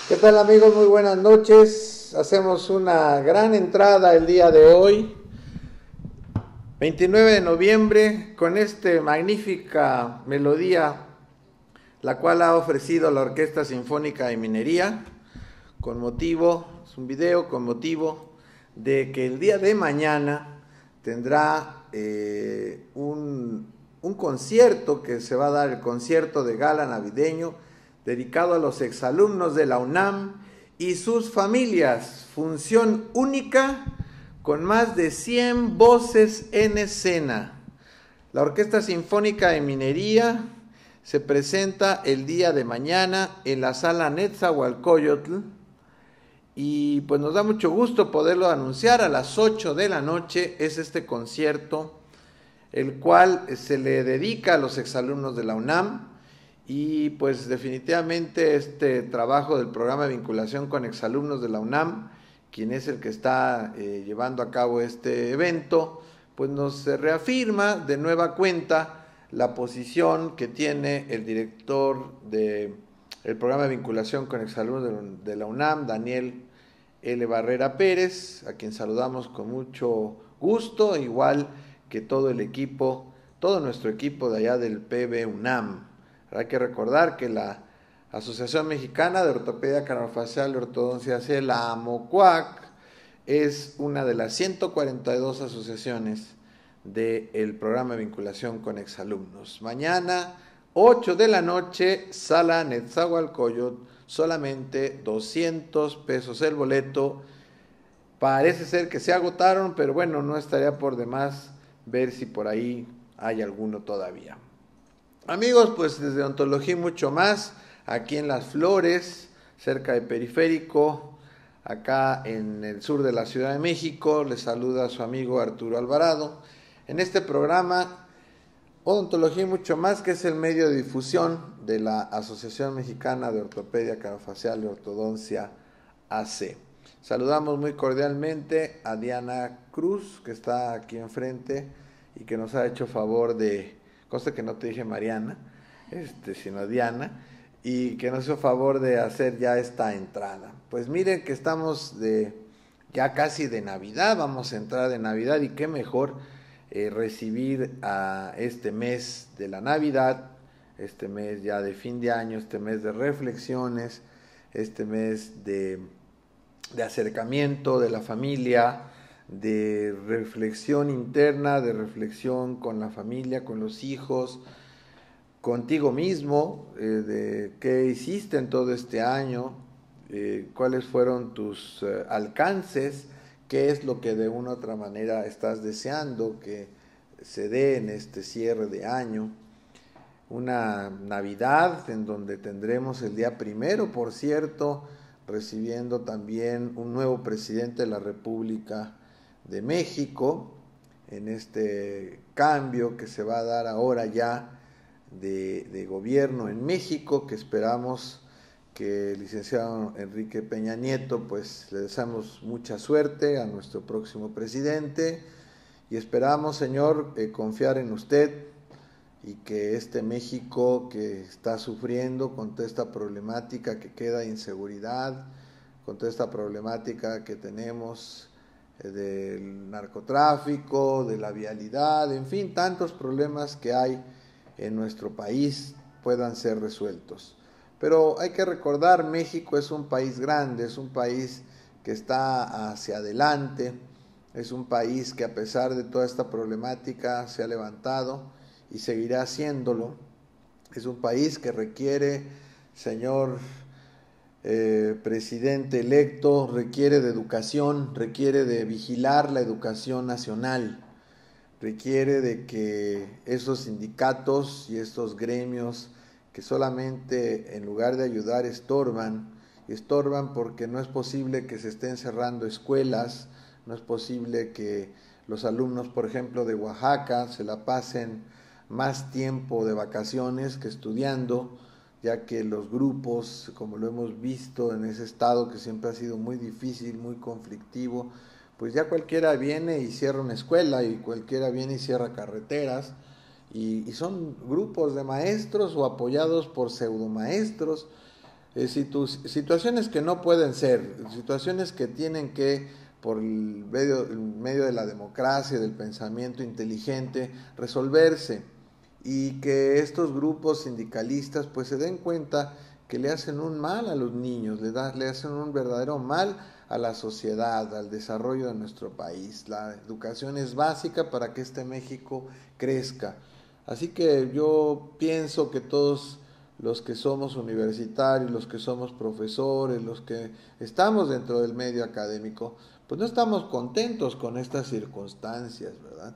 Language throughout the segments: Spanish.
¿Qué tal, amigos? Muy buenas noches. Hacemos una gran entrada el día de hoy, 29 de noviembre, con esta magnífica melodía, la cual ha ofrecido la Orquesta Sinfónica de Minería, con motivo, es un video con motivo de que el día de mañana tendrá un concierto que se va a dar, el concierto de gala navideño, dedicado a los exalumnos de la UNAM y sus familias, función única con más de 100 voces en escena. La Orquesta Sinfónica de Minería se presenta el día de mañana en la sala Netzahualcóyotl y pues nos da mucho gusto poderlo anunciar. A las 8 de la noche es este concierto, el cual se le dedica a los exalumnos de la UNAM. Y pues definitivamente este trabajo del programa de vinculación con exalumnos de la UNAM, quien es el que está llevando a cabo este evento, pues nos reafirma de nueva cuenta la posición que tiene el director del programa de vinculación con exalumnos de la UNAM, Daniel L. Barrera Pérez, a quien saludamos con mucho gusto, igual que todo el equipo, todo nuestro equipo de allá del PB UNAM. Hay que recordar que la Asociación Mexicana de Ortopedia Craneofacial y Ortodoncia, la AMOCUAC, es una de las 142 asociaciones del programa de vinculación con exalumnos. Mañana, 8 de la noche, Sala Netzahualcóyotl, solamente 200 pesos el boleto. Parece ser que se agotaron, pero bueno, no estaría por demás ver si por ahí hay alguno todavía. Amigos, pues desde Ontología y mucho más, aquí en Las Flores, cerca de Periférico, acá en el sur de la Ciudad de México, les saluda su amigo Arturo Alvarado. En este programa, Odontología y mucho más, que es el medio de difusión de la Asociación Mexicana de Ortopedia Craniofacial y Ortodoncia AC. Saludamos muy cordialmente a Diana Cruz, que está aquí enfrente y que nos ha hecho favor de, cosa que no te dije Mariana, sino Diana, y que nos hizo favor de hacer ya esta entrada. Pues miren que estamos ya casi de Navidad, vamos a entrar de Navidad y qué mejor recibir a este mes de la Navidad, este mes ya de fin de año, este mes de reflexiones, este mes de acercamiento de la familia, de reflexión interna, de reflexión con la familia, con los hijos, contigo mismo, de qué hiciste en todo este año, cuáles fueron tus alcances, qué es lo que de una u otra manera estás deseando que se dé en este cierre de año. Una Navidad en donde tendremos el día 1, por cierto, recibiendo también un nuevo presidente de la República de México, en este cambio que se va a dar ahora ya de gobierno en México, que esperamos que el licenciado Enrique Peña Nieto, pues le deseamos mucha suerte a nuestro próximo presidente y esperamos, señor, confiar en usted y que este México que está sufriendo con toda esta problemática que queda de inseguridad, con toda esta problemática que tenemos del narcotráfico, de la vialidad, en fin, tantos problemas que hay en nuestro país puedan ser resueltos. Pero hay que recordar, México es un país grande, es un país que está hacia adelante, es un país que a pesar de toda esta problemática se ha levantado y seguirá haciéndolo. Es un país que requiere, señor presidente electo, requiere de educación, requiere de vigilar la educación nacional, requiere de que esos sindicatos y estos gremios que solamente en lugar de ayudar estorban porque no es posible que se estén cerrando escuelas, no es posible que los alumnos, por ejemplo, de Oaxaca se la pasen más tiempo de vacaciones que estudiando, ya que los grupos, como lo hemos visto en ese estado que siempre ha sido muy difícil, muy conflictivo, pues ya cualquiera viene y cierra una escuela y cualquiera viene y cierra carreteras y son grupos de maestros o apoyados por pseudomaestros, situaciones que no pueden ser, situaciones que tienen que, por el medio de la democracia, del pensamiento inteligente, resolverse y que estos grupos sindicalistas pues se den cuenta que le hacen un mal a los niños, le hacen un verdadero mal a la sociedad, al desarrollo de nuestro país. La educación es básica para que este México crezca. Así que yo pienso que todos los que somos universitarios, los que somos profesores, los que estamos dentro del medio académico, pues no estamos contentos con estas circunstancias, ¿verdad?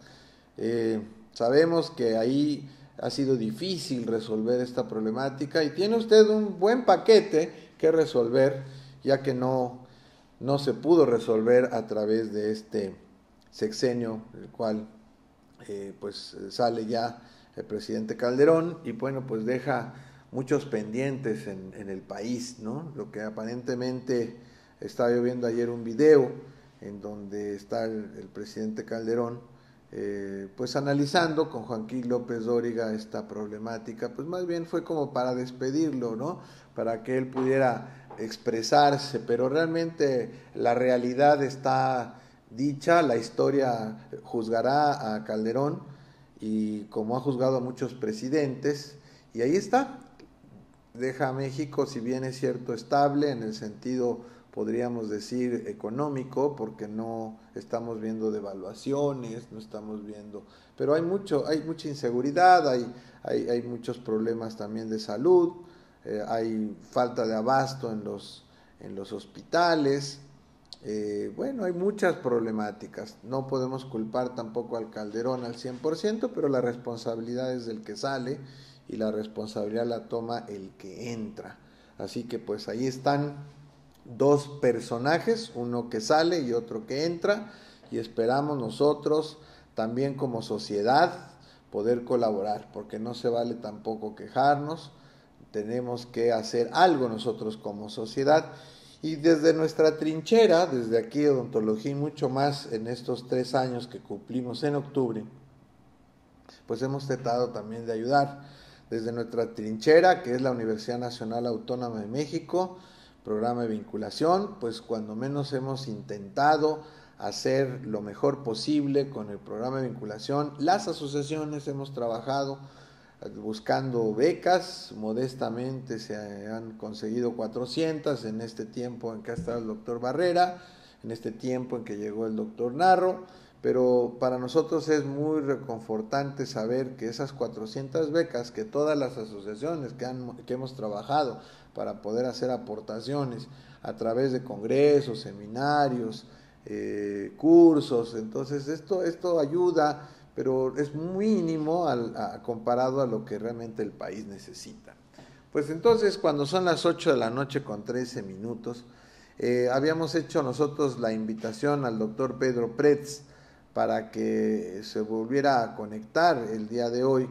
Sabemos que ahí ha sido difícil resolver esta problemática y tiene usted un buen paquete que resolver, ya que no se pudo resolver a través de este sexenio, el cual pues sale ya el presidente Calderón y bueno, pues deja muchos pendientes en el país, ¿no? Lo que aparentemente estaba yo viendo ayer un video en donde está el presidente Calderón pues analizando con Joaquín López Dóriga esta problemática, pues más bien fue como para despedirlo, ¿no? Para que él pudiera expresarse, pero realmente la realidad está dicha, la historia juzgará a Calderón y como ha juzgado a muchos presidentes, y ahí está, deja a México, si bien es cierto, estable en el sentido podríamos decir, económico, porque no estamos viendo devaluaciones, no estamos viendo, pero hay mucha inseguridad, hay muchos problemas también de salud, hay falta de abasto en los hospitales. Bueno, hay muchas problemáticas. No podemos culpar tampoco al Calderón al 100%, pero la responsabilidad es del que sale y la responsabilidad la toma el que entra. Así que pues ahí están dos personajes, uno que sale y otro que entra, y esperamos nosotros también como sociedad poder colaborar, porque no se vale tampoco quejarnos, tenemos que hacer algo nosotros como sociedad. Y desde nuestra trinchera, desde aquí Odontología y mucho más en estos 3 años que cumplimos en octubre, pues hemos tratado también de ayudar. Desde nuestra trinchera, que es la Universidad Nacional Autónoma de México, programa de vinculación, pues cuando menos hemos intentado hacer lo mejor posible con el programa de vinculación. Las asociaciones hemos trabajado buscando becas, modestamente se han conseguido 400 en este tiempo en que ha estado el doctor Barrera, en este tiempo en que llegó el doctor Narro, pero para nosotros es muy reconfortante saber que esas 400 becas que todas las asociaciones que hemos trabajado para poder hacer aportaciones a través de congresos, seminarios, cursos, entonces esto ayuda, pero es mínimo comparado a lo que realmente el país necesita. Pues entonces, cuando son las 8 de la noche con 13 minutos, habíamos hecho nosotros la invitación al doctor Pedro Pretz para que se volviera a conectar el día de hoy.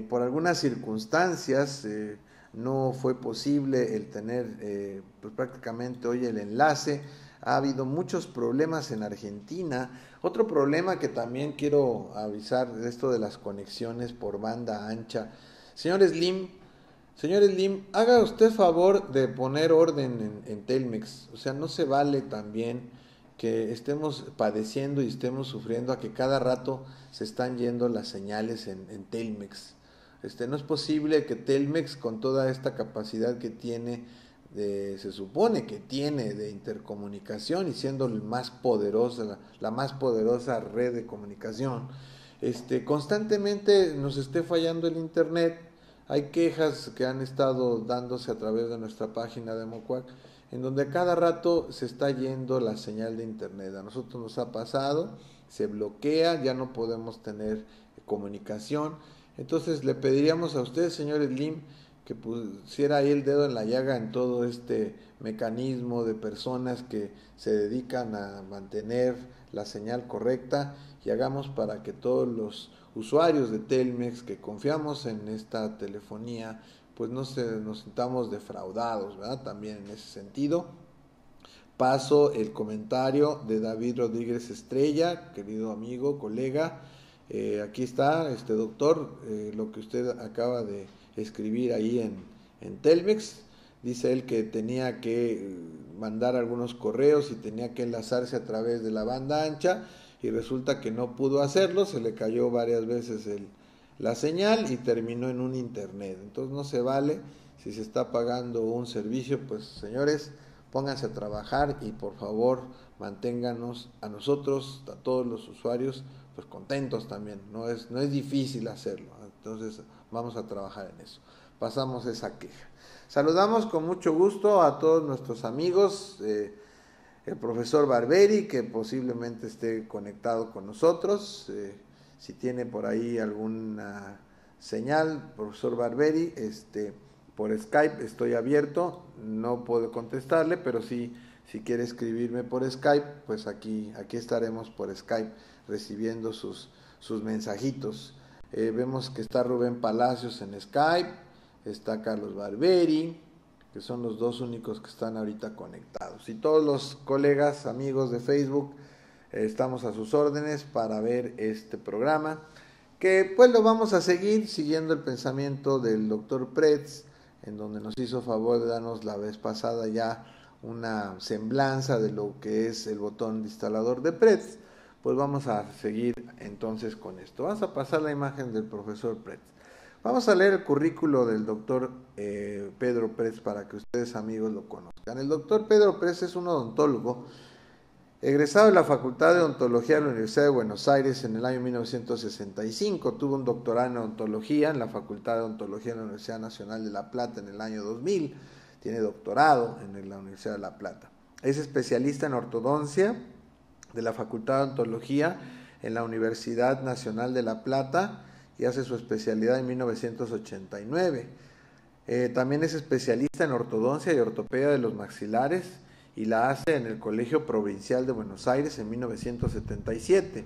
Por algunas circunstancias no fue posible el tener pues prácticamente hoy el enlace. Ha habido muchos problemas en Argentina. Otro problema que también quiero avisar de esto de las conexiones por banda ancha. Señor Slim, haga usted favor de poner orden en Telmex. O sea, no se vale también que estemos padeciendo y estemos sufriendo a que cada rato se están yendo las señales en Telmex. No es posible que Telmex, con toda esta capacidad que tiene, se supone que tiene de intercomunicación y siendo la más poderosa red de comunicación, constantemente nos esté fallando el internet. Hay quejas que han estado dándose a través de nuestra página de Mocuac, en donde a cada rato se está yendo la señal de internet. A nosotros nos ha pasado, se bloquea, ya no podemos tener comunicación. Entonces le pediríamos a usted, señor Slim, que pusiera ahí el dedo en la llaga en todo este mecanismo de personas que se dedican a mantener la señal correcta, y hagamos para que todos los usuarios de Telmex que confiamos en esta telefonía, pues nos sintamos defraudados, ¿verdad? También en ese sentido. Paso el comentario de David Rodríguez Estrella, querido amigo, colega. Aquí está, doctor, lo que usted acaba de escribir ahí en Telmex. Dice él que tenía que mandar algunos correos y tenía que enlazarse a través de la banda ancha, y resulta que no pudo hacerlo, se le cayó varias veces la señal y terminó en un internet. Entonces no se vale. Si se está pagando un servicio, pues señores, pónganse a trabajar y por favor manténganos a nosotros, a todos los usuarios, pues contentos también. No es difícil hacerlo. Entonces vamos a trabajar en eso. Pasamos esa queja. Saludamos con mucho gusto a todos nuestros amigos, el profesor Barberi, que posiblemente esté conectado con nosotros. Si tiene por ahí alguna señal, profesor Barberi, por Skype estoy abierto, no puedo contestarle, pero si quiere escribirme por Skype, pues aquí estaremos por Skype recibiendo sus mensajitos. Vemos que está Rubén Palacios en Skype, está Carlos Barberi, que son los dos únicos que están ahorita conectados. Y todos los colegas, amigos de Facebook, estamos a sus órdenes para ver este programa, que pues lo vamos a seguir siguiendo el pensamiento del doctor Pretz, en donde nos hizo favor de darnos la vez pasada ya una semblanza de lo que es el botón de instalador de Pretz. Pues vamos a seguir entonces con esto. Vamos a pasar la imagen del profesor Pretz. Vamos a leer el currículo del doctor Pedro Prets para que ustedes, amigos, lo conozcan. El doctor Pedro Prets es un odontólogo egresado de la Facultad de Odontología de la Universidad de Buenos Aires en el año 1965. Tuvo un doctorado en odontología en la Facultad de Odontología de la Universidad Nacional de La Plata en el año 2000. Tiene doctorado en la Universidad de La Plata. Es especialista en ortodoncia de la Facultad de Odontología en la Universidad Nacional de La Plata y hace su especialidad en 1989. También es especialista en ortodoncia y ortopedia de los maxilares y la hace en el Colegio Provincial de Buenos Aires en 1977.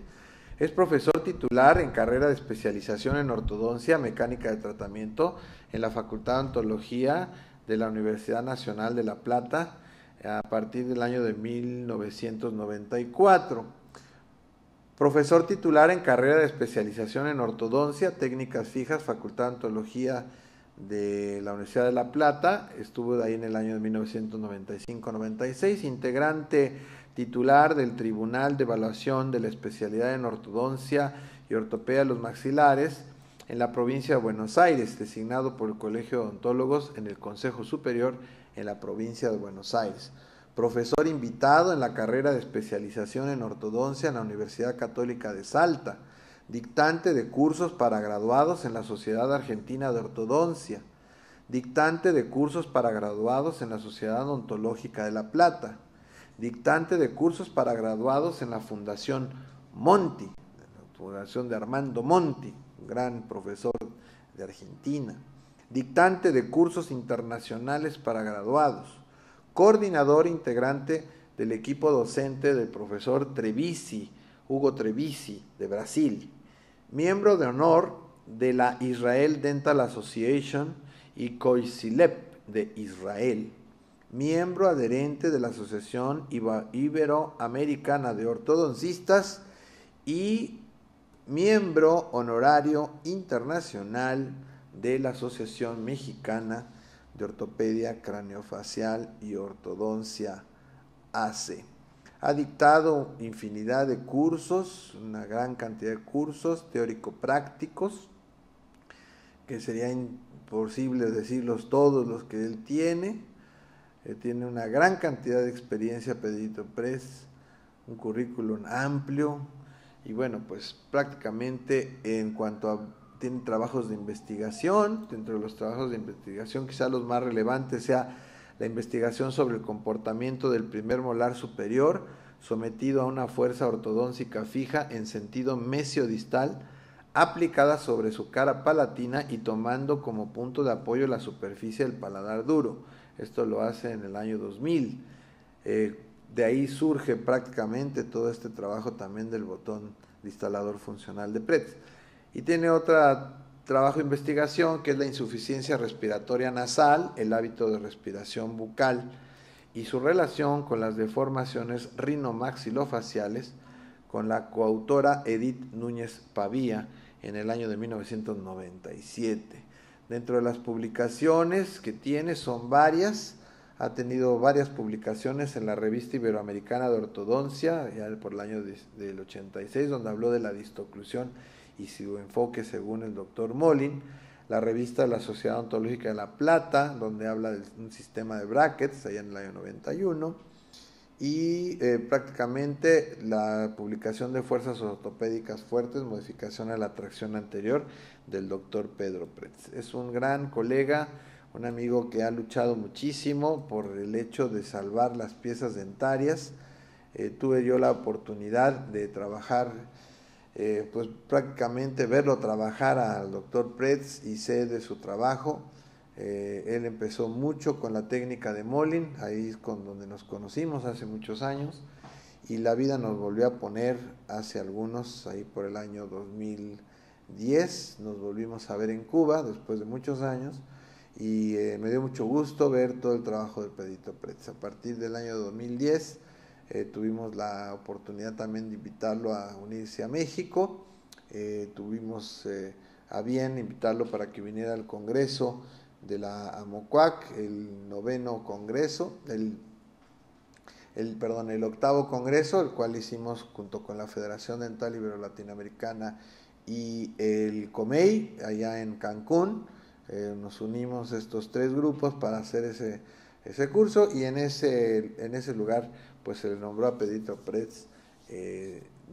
Es profesor titular en carrera de especialización en ortodoncia mecánica de tratamiento en la Facultad de Odontología de la Universidad Nacional de La Plata a partir del año de 1994. Profesor titular en carrera de especialización en ortodoncia, técnicas fijas, Facultad de Odontología de la Universidad de La Plata, estuvo ahí en el año de 1995-96, integrante titular del Tribunal de Evaluación de la Especialidad en Ortodoncia y Ortopedia de los Maxilares en la provincia de Buenos Aires, designado por el Colegio de Odontólogos en el Consejo Superior en la provincia de Buenos Aires. Profesor invitado en la carrera de especialización en ortodoncia en la Universidad Católica de Salta, dictante de cursos para graduados en la Sociedad Argentina de Ortodoncia, dictante de cursos para graduados en la Sociedad Odontológica de La Plata, dictante de cursos para graduados en la Fundación Monti, la Fundación de Armando Monti, un gran profesor de Argentina, dictante de cursos internacionales para graduados, coordinador integrante del equipo docente del profesor Trevisi, Hugo Trevisi, de Brasil, miembro de honor de la Israel Dental Association y COICILEP de Israel, miembro adherente de la Asociación Iberoamericana de Ortodoncistas y miembro honorario internacional de la Asociación Mexicana de Ortopedia Craneofacial y Ortodoncia ACE. Ha dictado infinidad de cursos, una gran cantidad de cursos teórico-prácticos, que sería imposible decirlos todos los que él tiene. Tiene una gran cantidad de experiencia, Pedrito Prets, un currículum amplio, y bueno, pues prácticamente en cuanto a tiene trabajos de investigación. Dentro de los trabajos de investigación quizá los más relevantes sea la investigación sobre el comportamiento del primer molar superior sometido a una fuerza ortodóntica fija en sentido mesiodistal aplicada sobre su cara palatina y tomando como punto de apoyo la superficie del paladar duro. Esto lo hace en el año 2000. De ahí surge prácticamente todo este trabajo también del botón distalador funcional de Prets. Y tiene otro trabajo de investigación que es la insuficiencia respiratoria nasal, el hábito de respiración bucal y su relación con las deformaciones rinomaxilofaciales, con la coautora Edith Núñez Pavía en el año de 1997. Dentro de las publicaciones que tiene son varias. Ha tenido varias publicaciones en la Revista Iberoamericana de Ortodoncia, ya por el año del 86, donde habló de la distoclusión y su enfoque según el doctor Molin, la revista de la Sociedad Odontológica de La Plata, donde habla de un sistema de brackets, allá en el año 91, y prácticamente la publicación de fuerzas ortopédicas fuertes, modificación a la tracción anterior, del doctor Pedro Prets. Es un gran colega, un amigo que ha luchado muchísimo por el hecho de salvar las piezas dentarias. Tuve yo la oportunidad de trabajar, pues prácticamente verlo trabajar al doctor Prets y sé de su trabajo. Él empezó mucho con la técnica de Molin, ahí es con donde nos conocimos hace muchos años, y la vida nos volvió a poner hace algunos, ahí por el año 2010, nos volvimos a ver en Cuba después de muchos años, y me dio mucho gusto ver todo el trabajo de Pedrito Prets. A partir del año 2010 tuvimos la oportunidad también de invitarlo a unirse a México, tuvimos a bien invitarlo para que viniera al Congreso de la AMOCUAC, el noveno congreso, el octavo congreso, el cual hicimos junto con la Federación Dental Ibero-Latinoamericana y el COMEI, allá en Cancún. Nos unimos estos 3 grupos para hacer ese curso, y en ese lugar pues se le nombró a Pedrito Prets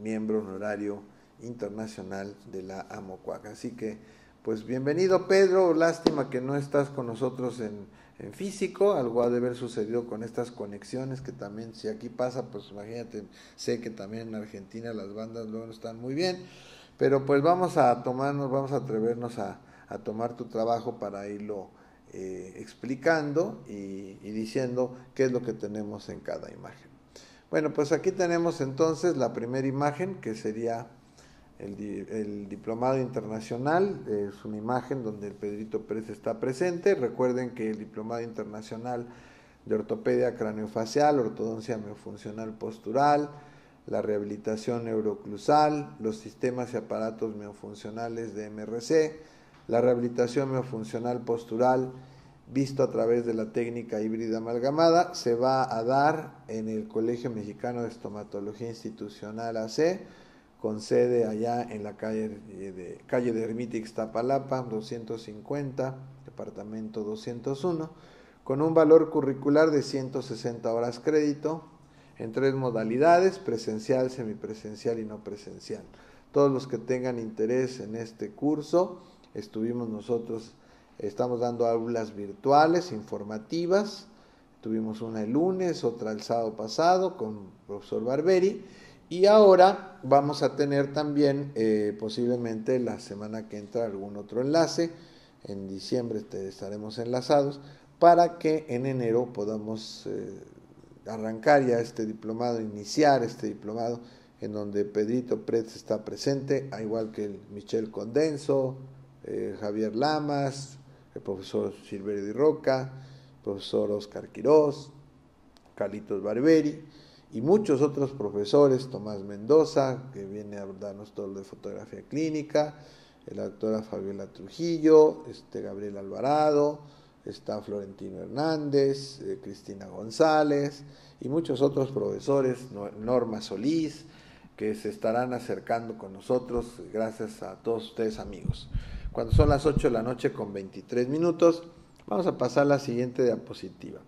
miembro honorario internacional de la AMOCUAC. Así que pues bienvenido, Pedro. Lástima que no estás con nosotros en físico. Algo ha de haber sucedido con estas conexiones, que también, si aquí pasa, pues imagínate, sé que también en Argentina las bandas luego no están muy bien, pero pues vamos a atrevernos a tomar tu trabajo para irlo explicando y diciendo qué es lo que tenemos en cada imagen. Bueno, pues aquí tenemos entonces la primera imagen, que sería el diplomado internacional. Es una imagen donde el Pedrito Pérez está presente. Recuerden que el diplomado internacional de ortopedia craneofacial, ortodoncia miofuncional postural, la rehabilitación neuroclusal, los sistemas y aparatos miofuncionales de MRC, la rehabilitación miofuncional postural visto a través de la técnica híbrida amalgamada, se va a dar en el Colegio Mexicano de Estomatología Institucional AC, con sede allá en la calle de Ermita Ixtapalapa, 250, departamento 201, con un valor curricular de 160 horas crédito, en 3 modalidades: presencial, semipresencial y no presencial. Todos los que tengan interés en este curso, estamos dando aulas virtuales, informativas. Tuvimos una el lunes, otra el sábado pasado con el profesor Barberi, y ahora vamos a tener también posiblemente la semana que entra algún otro enlace. En diciembre estaremos enlazados para que en enero podamos arrancar ya este diplomado, iniciar este diplomado, en donde Pedrito Prets está presente, al igual que el Michel Condenso, Javier Lamas, el profesor Silverio Di Roca, el profesor Oscar Quirós, Carlitos Barberi y muchos otros profesores, Tomás Mendoza, que viene a darnos todo lo de fotografía clínica, la doctora Fabiola Trujillo, Gabriel Alvarado, está Florentino Hernández, Cristina González y muchos otros profesores, Norma Solís, que se estarán acercando con nosotros. Gracias a todos ustedes, amigos. Cuando son las 8 de la noche con 23 minutos, vamos a pasar a la siguiente diapositiva.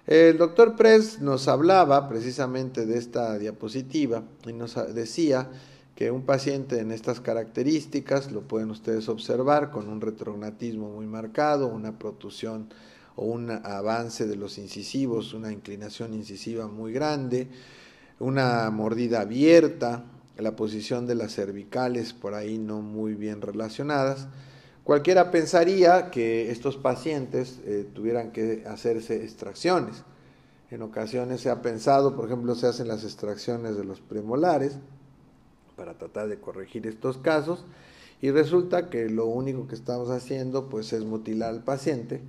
El doctor Prets nos hablaba precisamente de esta diapositiva y nos decía que un paciente en estas características, lo pueden ustedes observar, con un retrognatismo muy marcado, una protusión o un avance de los incisivos, una inclinación incisiva muy grande, una mordida abierta, la posición de las cervicales por ahí no muy bien relacionadas. Cualquiera pensaría que estos pacientes tuvieran que hacerse extracciones. En ocasiones se ha pensado, por ejemplo, se hacen las extracciones de los premolares para tratar de corregir estos casos, y resulta que lo único que estamos haciendo pues es mutilar al paciente,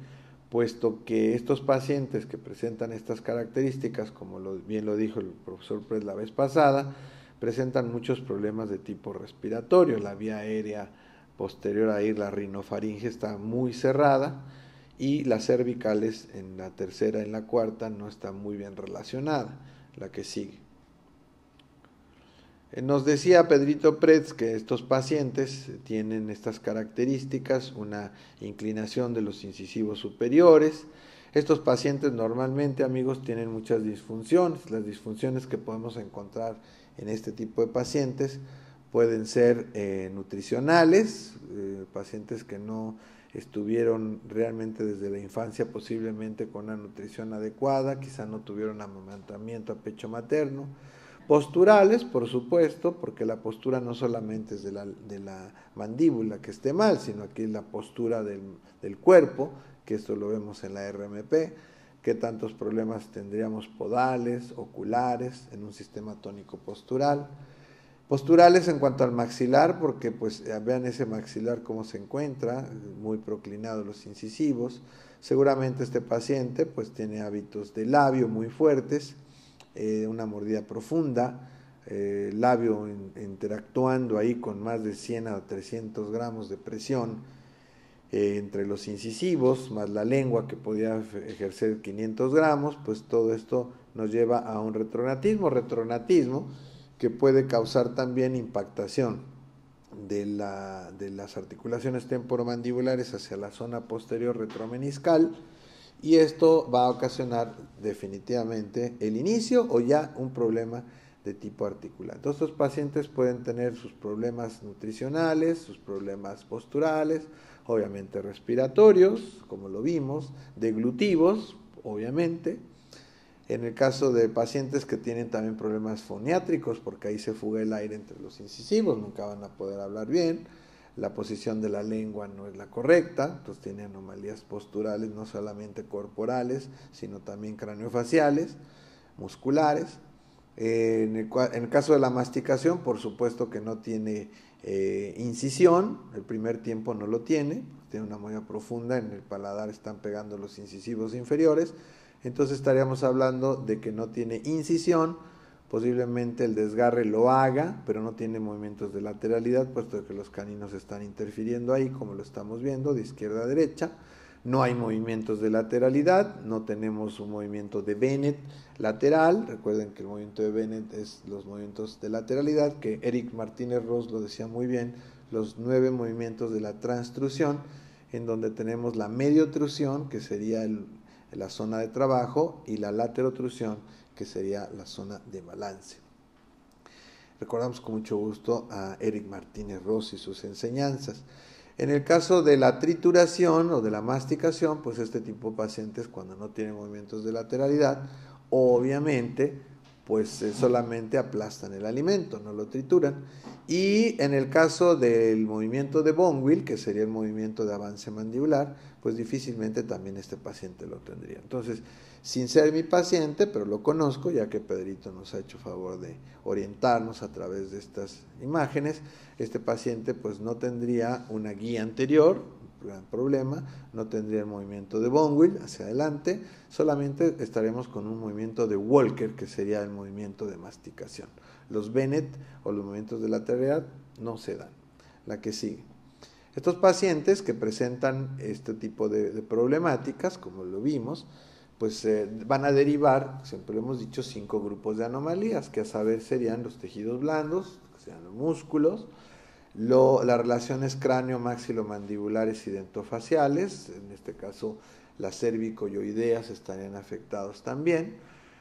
puesto que estos pacientes que presentan estas características, como bien lo dijo el profesor Prets la vez pasada, presentan muchos problemas de tipo respiratorio. La vía aérea posterior a ir, la rinofaringe, está muy cerrada, y las cervicales en la tercera y en la cuarta no está muy bien relacionada, la que sigue. Nos decía Pedrito Prets que estos pacientes tienen estas características: una inclinación de los incisivos superiores. Estos pacientes normalmente, amigos, tienen muchas disfunciones. Las disfunciones que podemos encontrar en este tipo de pacientes pueden ser nutricionales, pacientes que no estuvieron realmente desde la infancia posiblemente con una nutrición adecuada, quizá no tuvieron amamantamiento a pecho materno. Posturales, por supuesto, porque la postura no solamente es de la mandíbula que esté mal, sino aquí es la postura del cuerpo, que esto lo vemos en la RMP, que tantos problemas tendríamos podales, oculares, en un sistema tónico postural. Posturales en cuanto al maxilar, porque pues vean ese maxilar cómo se encuentra, muy proclinado los incisivos. Seguramente este paciente pues tiene hábitos de labio muy fuertes, una mordida profunda, labio interactuando ahí con más de 100 a 300 gramos de presión entre los incisivos, más la lengua que podía ejercer 500 gramos, pues todo esto nos lleva a un retrognatismo que puede causar también impactación de las articulaciones temporomandibulares hacia la zona posterior retromeniscal, y esto va a ocasionar definitivamente el inicio o ya un problema de tipo articular. Entonces, estos pacientes pueden tener sus problemas nutricionales, sus problemas posturales, obviamente respiratorios, como lo vimos, deglutivos, obviamente. En el caso de pacientes que tienen también problemas foniátricos, porque ahí se fuga el aire entre los incisivos, nunca van a poder hablar bien, la posición de la lengua no es la correcta, entonces tiene anomalías posturales, no solamente corporales, sino también craneofaciales, musculares. En el caso de la masticación, por supuesto que no tiene incisión, el primer tiempo no lo tiene una molla profunda, en el paladar están pegando los incisivos inferiores, entonces estaríamos hablando de que no tiene incisión, posiblemente el desgarre lo haga, pero no tiene movimientos de lateralidad, puesto que los caninos están interfiriendo ahí, como lo estamos viendo, de izquierda a derecha. No hay movimientos de lateralidad, no tenemos un movimiento de Bennett lateral. Recuerden que el movimiento de Bennett es los movimientos de lateralidad, que Eric Martínez Ross lo decía muy bien, los 9 movimientos de la transtrusión, en donde tenemos la mediotrusión, que sería la zona de trabajo, y la laterotrusión, que sería la zona de balance. Recordamos con mucho gusto a Eric Martínez Ross y sus enseñanzas. En el caso de la trituración o de la masticación, pues este tipo de pacientes, cuando no tienen movimientos de lateralidad, obviamente pues solamente aplastan el alimento, no lo trituran. Y en el caso del movimiento de Bonwell, que sería el movimiento de avance mandibular, pues difícilmente también este paciente lo tendría. Entonces, sin ser mi paciente, pero lo conozco, ya que Pedrito nos ha hecho favor de orientarnos a través de estas imágenes, este paciente pues no tendría una guía anterior, gran problema, no tendría el movimiento de Bonwell hacia adelante, solamente estaremos con un movimiento de Walker, que sería el movimiento de masticación. Los Bennett o los movimientos de lateralidad no se dan. La que sigue. Estos pacientes que presentan este tipo de problemáticas, como lo vimos, pues van a derivar, siempre lo hemos dicho, 5 grupos de anomalías, que a saber serían los tejidos blandos, que serían los músculos, las relaciones cráneo-maxilomandibulares y dentofaciales, en este caso las cérvico-yoideas estarían afectados también.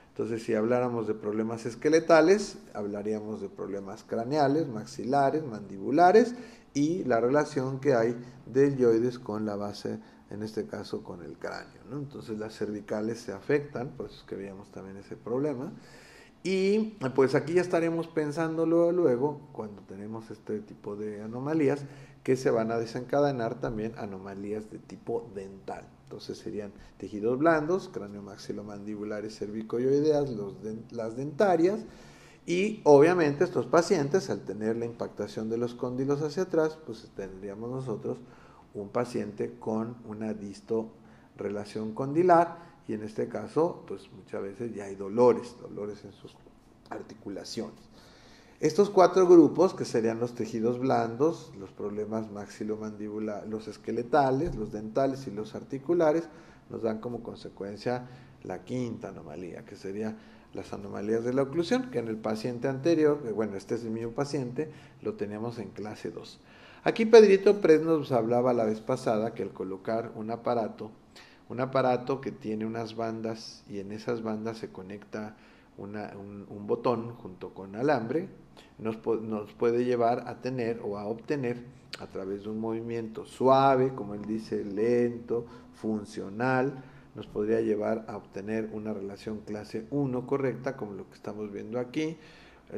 Entonces, si habláramos de problemas esqueletales, hablaríamos de problemas craneales, maxilares, mandibulares y la relación que hay del yoides con la base, en este caso con el cráneo, ¿no? Entonces, las cervicales se afectan, por eso es que veíamos también ese problema. Y pues aquí ya estaremos pensando luego, cuando tenemos este tipo de anomalías, que se van a desencadenar también anomalías de tipo dental. Entonces serían tejidos blandos, cráneo-maxilomandibulares, cervicoioideas, las dentarias, y obviamente estos pacientes, al tener la impactación de los cóndilos hacia atrás, pues tendríamos nosotros un paciente con una distorrelación condilar, y en este caso, pues muchas veces ya hay dolores en sus articulaciones. Estos 4 grupos, que serían los tejidos blandos, los problemas maxilomandibulares, los esqueletales, los dentales y los articulares, nos dan como consecuencia la quinta anomalía, que sería las anomalías de la oclusión, que en el paciente anterior, bueno, este es el mismo paciente, lo teníamos en clase 2. Aquí Pedrito Pres nos hablaba la vez pasada que al colocar un aparato que tiene unas bandas, y en esas bandas se conecta un botón junto con alambre, nos puede llevar a tener o a obtener, a través de un movimiento suave, como él dice, lento, funcional, nos podría llevar a obtener una relación clase 1 correcta, como lo que estamos viendo aquí.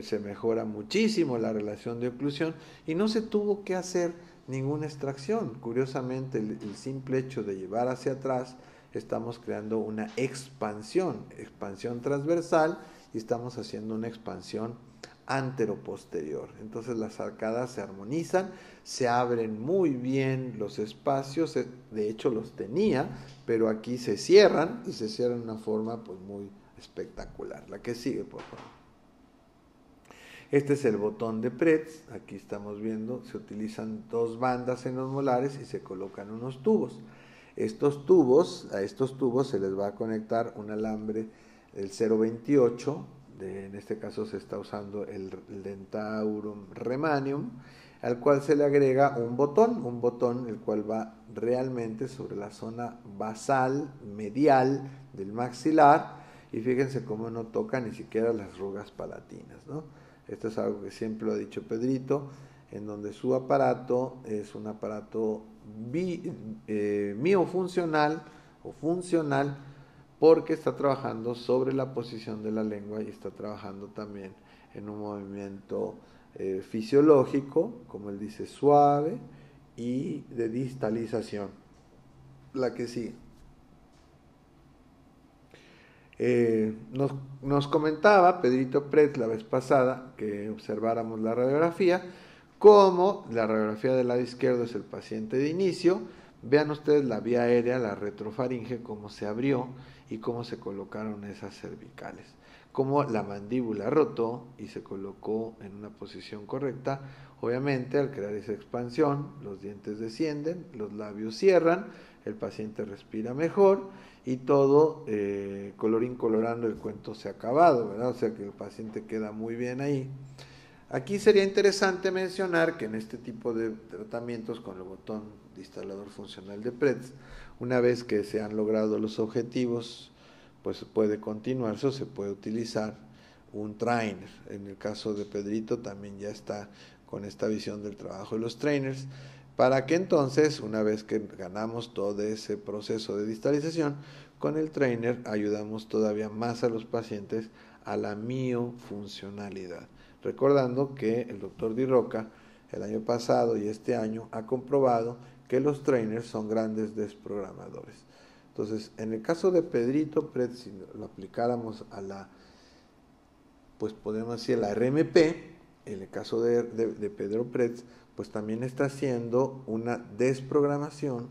Se mejora muchísimo la relación de oclusión y no se tuvo que hacer ninguna extracción. Curiosamente, el simple hecho de llevar hacia atrás, estamos creando una expansión transversal, y estamos haciendo una expansión anteroposterior. Entonces las arcadas se armonizan, se abren muy bien los espacios, de hecho los tenía, pero aquí se cierran, y se cierran de una forma pues muy espectacular. La que sigue, por favor. Este es el botón de Pretz, aquí estamos viendo, se utilizan 2 bandas en los molares y se colocan unos tubos. A estos tubos se les va a conectar un alambre del 0.28 en este caso se está usando el Dentaurum Rehmannium, al cual se le agrega un botón el cual va realmente sobre la zona basal, medial del maxilar, y fíjense cómo no toca ni siquiera las arrugas palatinas, ¿no? Esto es algo que siempre lo ha dicho Pedrito, en donde su aparato es un aparato miofuncional o funcional, porque está trabajando sobre la posición de la lengua y está trabajando también en un movimiento fisiológico, como él dice, suave y de distalización. La que sigue. Nos comentaba Pedrito Pretz la vez pasada que observáramos la radiografía, como la radiografía del lado izquierdo es el paciente de inicio. Vean ustedes la vía aérea, la retrofaringe, cómo se abrió y cómo se colocaron esas cervicales, cómo la mandíbula rotó y se colocó en una posición correcta. Obviamente, al crear esa expansión, los dientes descienden, los labios cierran, el paciente respira mejor y todo, colorín colorando, el cuento se ha acabado, ¿verdad? O sea que el paciente queda muy bien ahí. Aquí sería interesante mencionar que en este tipo de tratamientos con el botón distalador funcional de Pretz, una vez que se han logrado los objetivos, pues puede continuarse o se puede utilizar un trainer. En el caso de Pedrito también ya está con esta visión del trabajo de los trainers, para que entonces, una vez que ganamos todo ese proceso de distalización, con el trainer ayudamos todavía más a los pacientes a la miofuncionalidad. Recordando que el doctor Di Rocca el año pasado y este año ha comprobado que los trainers son grandes desprogramadores. Entonces, en el caso de Pedrito Pretz, si lo aplicáramos a la, pues podemos decir, la RMP, en el caso de Pedro Pretz, pues también está haciendo una desprogramación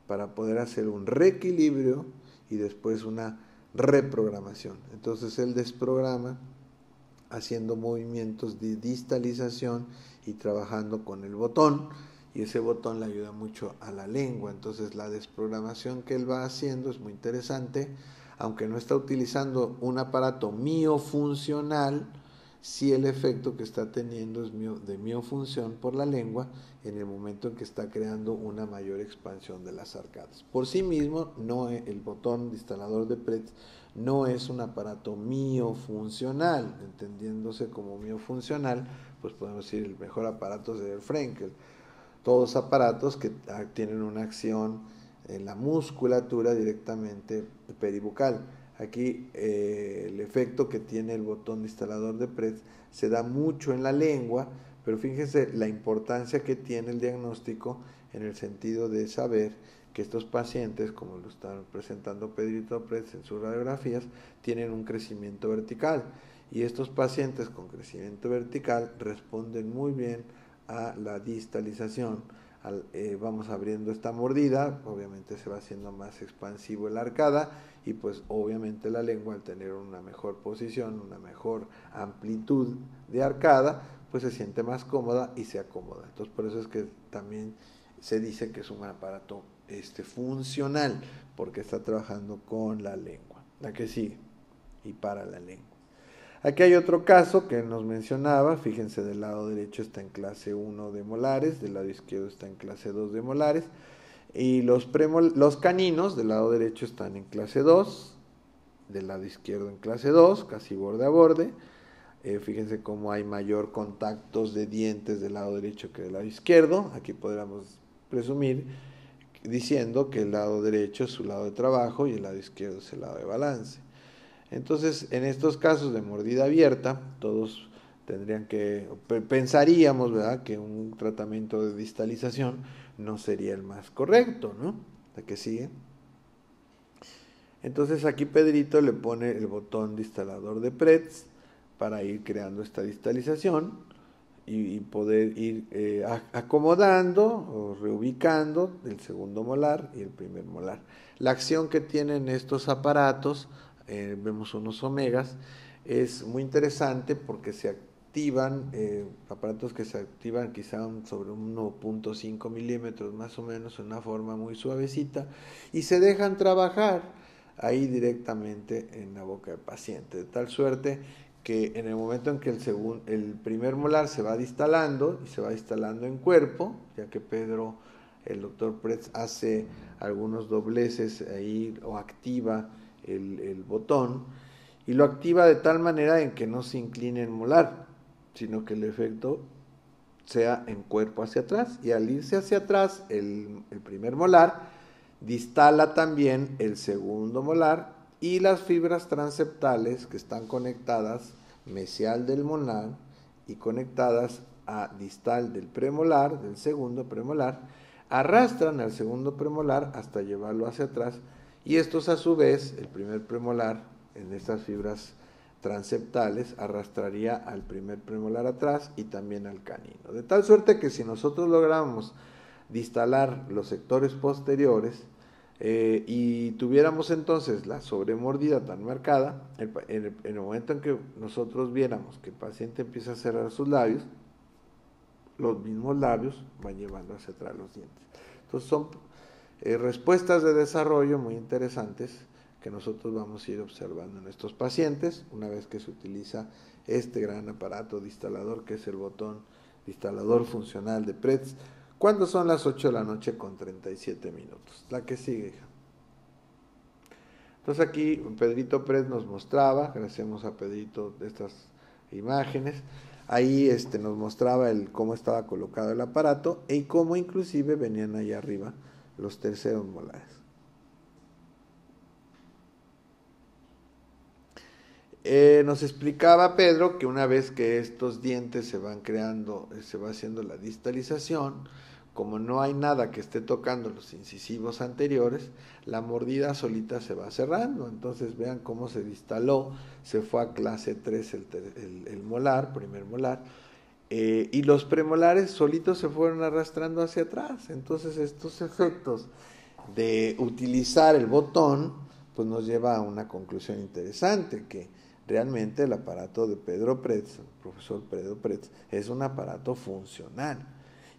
para poder hacer un reequilibrio y después una reprogramación. Entonces él desprograma haciendo movimientos de distalización y trabajando con el botón, y ese botón le ayuda mucho a la lengua. Entonces la desprogramación que él va haciendo es muy interesante, aunque no está utilizando un aparato miofuncional, sí el efecto que está teniendo es de miofunción por la lengua en el momento en que está creando una mayor expansión de las arcadas. Por sí mismo, no, el botón distalador de Pretz no es un aparato miofuncional, entendiéndose como miofuncional, pues podemos decir el mejor aparato es el Frenkel. Todos aparatos que tienen una acción en la musculatura directamente peribucal. Aquí el efecto que tiene el botón distalador de Pretz se da mucho en la lengua, pero fíjense la importancia que tiene el diagnóstico en el sentido de saber que estos pacientes, como lo están presentando Pedrito Pretz en sus radiografías, tienen un crecimiento vertical, y estos pacientes con crecimiento vertical responden muy bien a la distalización. Vamos abriendo esta mordida, obviamente se va haciendo más expansivo la arcada, y pues obviamente la lengua, al tener una mejor posición, una mejor amplitud de arcada, pues se siente más cómoda y se acomoda. Entonces por eso es que también se dice que es un aparato funcional, porque está trabajando con la lengua. La que sigue, y para la lengua. Aquí hay otro caso que nos mencionaba, fíjense, del lado derecho está en clase 1 de molares, del lado izquierdo está en clase 2 de molares, y los caninos del lado derecho están en clase 2, del lado izquierdo en clase 2, casi borde a borde. Fíjense cómo hay mayor contactos de dientes del lado derecho que del lado izquierdo. Aquí podríamos presumir diciendo que el lado derecho es su lado de trabajo y el lado izquierdo es el lado de balance. Entonces, en estos casos de mordida abierta, todos tendrían que, pensaríamos, ¿verdad?, que un tratamiento de distalización no sería el más correcto, ¿no? ¿La que sigue? Entonces aquí Pedrito le pone el botón distalador de Pretz para ir creando esta distalización y poder ir acomodando o reubicando el segundo molar y el primer molar. La acción que tienen estos aparatos, vemos unos omegas, es muy interesante porque se activan, aparatos que se activan quizá sobre 1.5 milímetros más o menos, en una forma muy suavecita, y se dejan trabajar ahí directamente en la boca del paciente, de tal suerte que en el momento en que el primer molar se va distalando y se va distalando en cuerpo, ya que el doctor Pretz hace algunos dobleces ahí o activa el botón, y lo activa de tal manera en que no se incline el molar, sino que el efecto sea en cuerpo hacia atrás, y al irse hacia atrás el primer molar, distala también el segundo molar, y las fibras transeptales que están conectadas mesial del molar y conectadas a distal del premolar, del segundo premolar, arrastran al segundo premolar hasta llevarlo hacia atrás, y estos a su vez, el primer premolar en estas fibras transeptales arrastraría al primer premolar atrás y también al canino. De tal suerte que si nosotros logramos distalar los sectores posteriores y tuviéramos entonces la sobremordida tan marcada, en el momento en que nosotros viéramos que el paciente empieza a cerrar sus labios, los mismos labios van llevando hacia atrás los dientes. Entonces son respuestas de desarrollo muy interesantes que nosotros vamos a ir observando en estos pacientes una vez que se utiliza este gran aparato distalador que es el botón distalador funcional de Pretz, cuando son las 8 de la noche con 37 minutos. La que sigue, hija. Entonces aquí Pedrito Pretz nos mostraba, agradecemos a Pedrito de estas imágenes, ahí nos mostraba cómo estaba colocado el aparato y cómo inclusive venían ahí arriba los terceros molares. Nos explicaba Pedro que una vez que estos dientes se van creando, se va haciendo la distalización, como no hay nada que esté tocando los incisivos anteriores, la mordida solita se va cerrando. Entonces vean cómo se distaló, se fue a clase 3 el molar, primer molar, y los premolares solitos se fueron arrastrando hacia atrás. Entonces estos efectos de utilizar el botón pues nos lleva a una conclusión interesante, que realmente el aparato de Pedro Pretz, el profesor Pedro Pretz, es un aparato funcional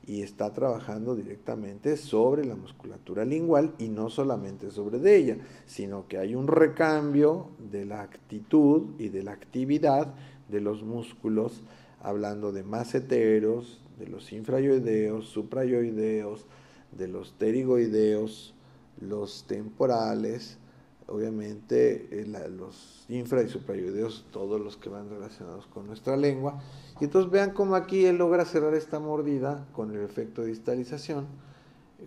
y está trabajando directamente sobre la musculatura lingual y no solamente sobre de ella, sino que hay un recambio de la actitud y de la actividad de los músculos, hablando de maceteros, de los infrayoideos, suprayoideos, de los pterigoideos, los temporales, obviamente los infra y suprayoideos, todos los que van relacionados con nuestra lengua. Y entonces vean cómo aquí él logra cerrar esta mordida con el efecto de distalización,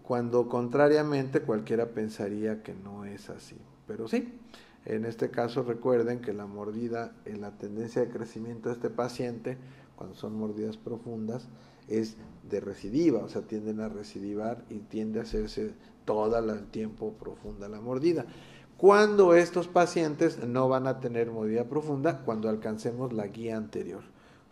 cuando contrariamente cualquiera pensaría que no es así, pero sí. En este caso recuerden que la mordida, en la tendencia de crecimiento de este paciente, cuando son mordidas profundas, es de recidiva, o sea, tienden a recidivar y tiende a hacerse todo el tiempo profunda la mordida. Cuando estos pacientes no van a tener mordida profunda, cuando alcancemos la guía anterior,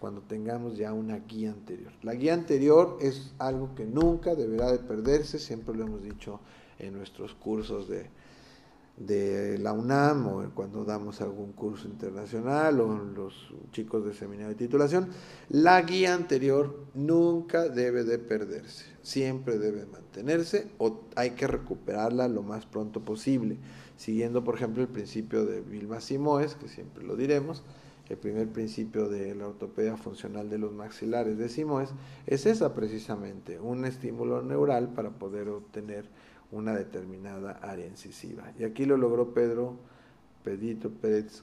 cuando tengamos ya una guía anterior. La guía anterior es algo que nunca deberá de perderse, siempre lo hemos dicho en nuestros cursos de la UNAM o cuando damos algún curso internacional o los chicos de seminario de titulación. La guía anterior nunca debe de perderse, siempre debe mantenerse o hay que recuperarla lo más pronto posible, siguiendo por ejemplo el principio de Vilma-Simoes, que siempre lo diremos. El primer principio de la ortopedia funcional de los maxilares de Simoes es esa precisamente, un estímulo neural para poder obtener una determinada área incisiva. Y aquí lo logró Pedrito Pérez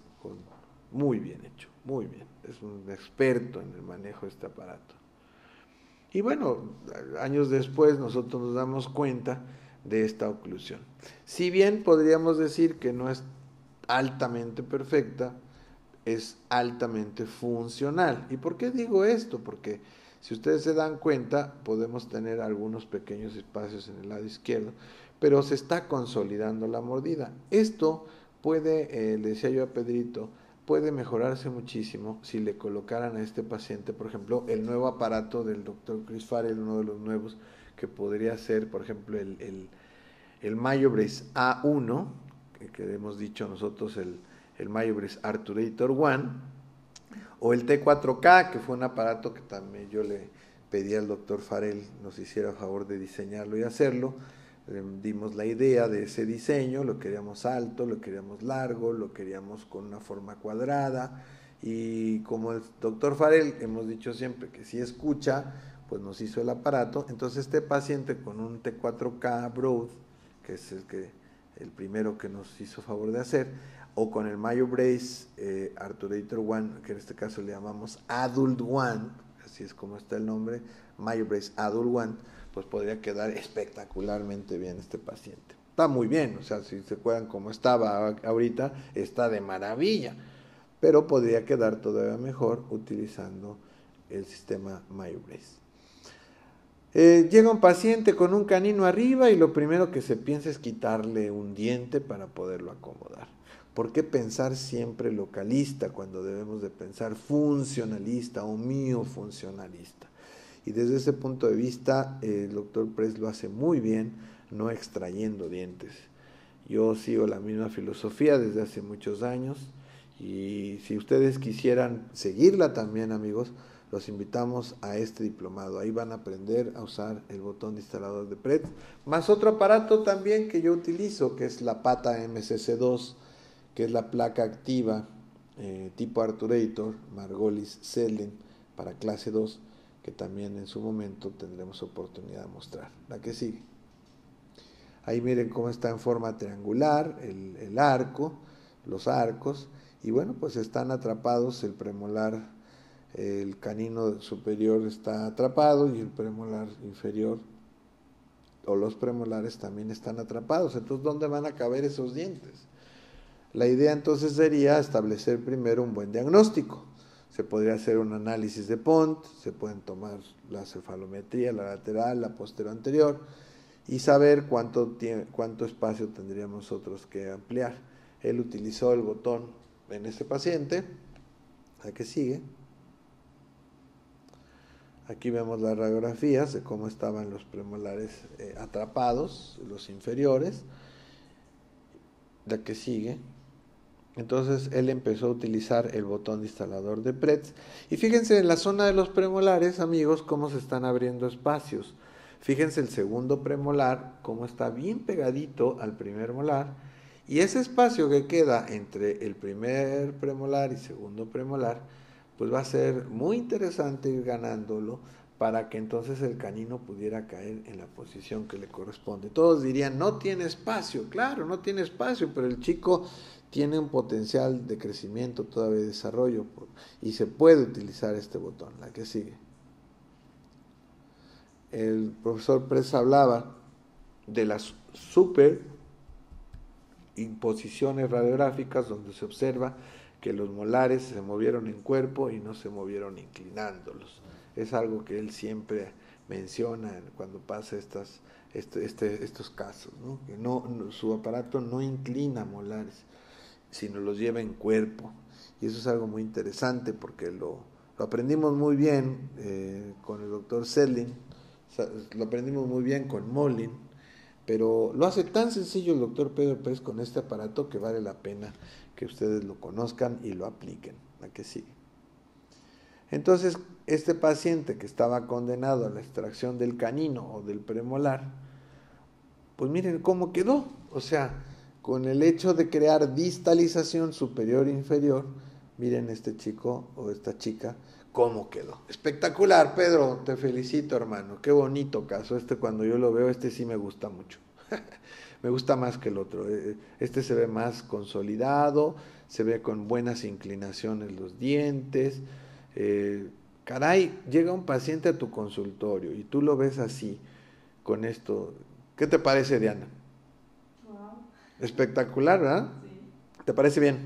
muy bien hecho, muy bien. Es un experto en el manejo de este aparato. Y bueno, años después nosotros nos damos cuenta de esta oclusión. Si bien podríamos decir que no es altamente perfecta, es altamente funcional. ¿Y por qué digo esto? Porque si ustedes se dan cuenta, podemos tener algunos pequeños espacios en el lado izquierdo, pero se está consolidando la mordida. Esto puede, le decía yo a Pedrito, puede mejorarse muchísimo si le colocaran a este paciente, por ejemplo, el nuevo aparato del doctor Chris Farrell, uno de los nuevos, que podría ser, por ejemplo, el MyoBrace A1, que hemos dicho nosotros, el MyoBrace Arturator One, o el T4K, que fue un aparato que también yo le pedí al doctor Farrell nos hiciera favor de diseñarlo y hacerlo. Dimos la idea de ese diseño, lo queríamos alto, lo queríamos largo, lo queríamos con una forma cuadrada, Y como el doctor Farel, hemos dicho siempre que si escucha, pues nos hizo el aparato. Entonces este paciente con un T4K Broad, que es el primero que nos hizo favor de hacer, o con el MyoBrace Arturator One, que en este caso le llamamos Adult One, así es como está el nombre, MyoBrace Adult One, pues podría quedar espectacularmente bien este paciente. Está muy bien, o sea, si se acuerdan cómo estaba ahorita, está de maravilla, pero podría quedar todavía mejor utilizando el sistema MyoBrace. Llega un paciente con un canino arriba y lo primero que se piensa es quitarle un diente para poderlo acomodar. ¿Por qué pensar siempre localista cuando debemos de pensar funcionalista o miofuncionalista? Y desde ese punto de vista, el doctor Press lo hace muy bien, no extrayendo dientes. Yo sigo la misma filosofía desde hace muchos años y si ustedes quisieran seguirla también, amigos, los invitamos a este diplomado. Ahí van a aprender a usar el botón de instalador de Press, más otro aparato también que yo utilizo, que es la pata MCC2, que es la placa activa tipo Arturator, Margolis Selden, para clase 2, que también en su momento tendremos oportunidad de mostrar. La que sigue. Ahí miren cómo está en forma triangular el arco, los arcos, y bueno, pues están atrapados el premolar, el canino superior está atrapado y el premolar inferior o los premolares también están atrapados. Entonces, ¿dónde van a caber esos dientes? La idea entonces sería establecer primero un buen diagnóstico. Se podría hacer un análisis de Pont, se pueden tomar la cefalometría, la lateral, la posterior anterior, y saber cuánto espacio tendríamos nosotros que ampliar. Él utilizó el botón en este paciente, la que sigue. Aquí vemos las radiografías de cómo estaban los premolares atrapados, los inferiores. La que sigue. Entonces él empezó a utilizar el botón de instalador de Pretz. Y fíjense en la zona de los premolares, amigos, cómo se están abriendo espacios. Fíjense el segundo premolar, cómo está bien pegadito al primer molar. Y ese espacio que queda entre el primer premolar y segundo premolar, pues va a ser muy interesante ir ganándolo para que entonces el canino pudiera caer en la posición que le corresponde. Todos dirían, no tiene espacio. Claro, no tiene espacio, pero el chico tiene un potencial de crecimiento, todavía de desarrollo, y se puede utilizar este botón. La que sigue. El profesor Press hablaba de las superimposiciones radiográficas donde se observa que los molares se movieron en cuerpo y no se movieron inclinándolos. Es algo que él siempre menciona cuando pasa estos casos, ¿no? Que su aparato no inclina molares, sino los lleva en cuerpo. Y eso es algo muy interesante porque lo aprendimos muy bien con el doctor Selden, lo aprendimos muy bien con Molin, pero lo hace tan sencillo el doctor Pedro Pérez con este aparato que vale la pena que ustedes lo conozcan y lo apliquen. La que sigue. Entonces, este paciente que estaba condenado a la extracción del canino o del premolar, pues miren cómo quedó. O sea, con el hecho de crear distalización superior e inferior, miren este chico o esta chica, cómo quedó. Espectacular, Pedro, te felicito, hermano. Qué bonito caso. Cuando yo lo veo, sí me gusta mucho. Me gusta más que el otro. Este se ve más consolidado, se ve con buenas inclinaciones los dientes. Caray, llega un paciente a tu consultorio y tú lo ves así, con esto. ¿Qué te parece, Diana? Wow. Espectacular, ¿verdad? Sí. ¿Te parece bien?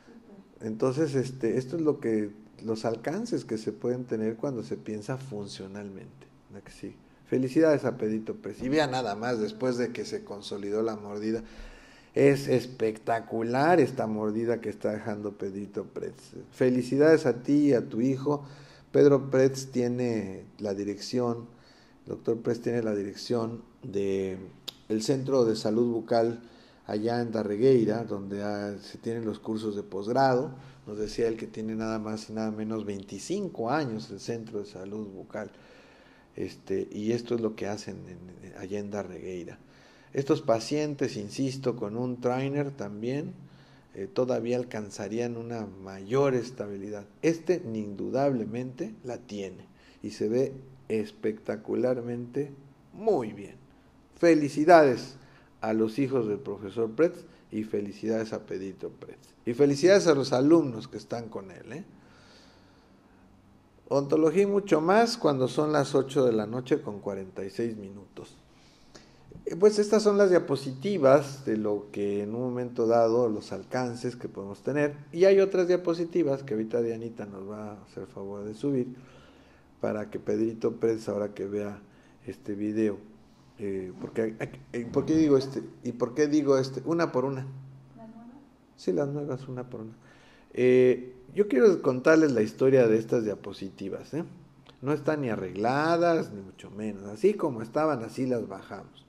Súper. Entonces, esto es los alcances que se pueden tener cuando se piensa funcionalmente. ¿No que sí? Felicidades a Pedrito Pérez. Y vea nada más, después de que se consolidó la mordida, es espectacular esta mordida que está dejando Pedrito Pretz. Felicidades a ti y a tu hijo. Pedro Pretz tiene la dirección, el doctor Pretz tiene la dirección de el Centro de Salud Bucal allá en Darregueira, donde se tienen los cursos de posgrado. Nos decía él que tiene nada más y nada menos 25 años el Centro de Salud Bucal. Y esto es lo que hacen allá en Darregueira. Estos pacientes, insisto, con un trainer también, todavía alcanzarían una mayor estabilidad. Este indudablemente la tiene y se ve espectacularmente muy bien. Felicidades a los hijos del profesor Pretz y felicidades a Pedrito Pretz. Y felicidades a los alumnos que están con él. Ontología y mucho más cuando son las 8 de la noche con 46 minutos. Pues estas son las diapositivas de lo que en un momento dado, los alcances que podemos tener. Y hay otras diapositivas que ahorita Dianita nos va a hacer favor de subir para que Pedrito Pretz, ahora que vea este video, ¿por qué digo este? ¿Y por qué digo este? Una por una. ¿Las nuevas? Sí, las nuevas, una por una. Yo quiero contarles la historia de estas diapositivas. No están ni arregladas, ni mucho menos. Así como estaban, así las bajamos.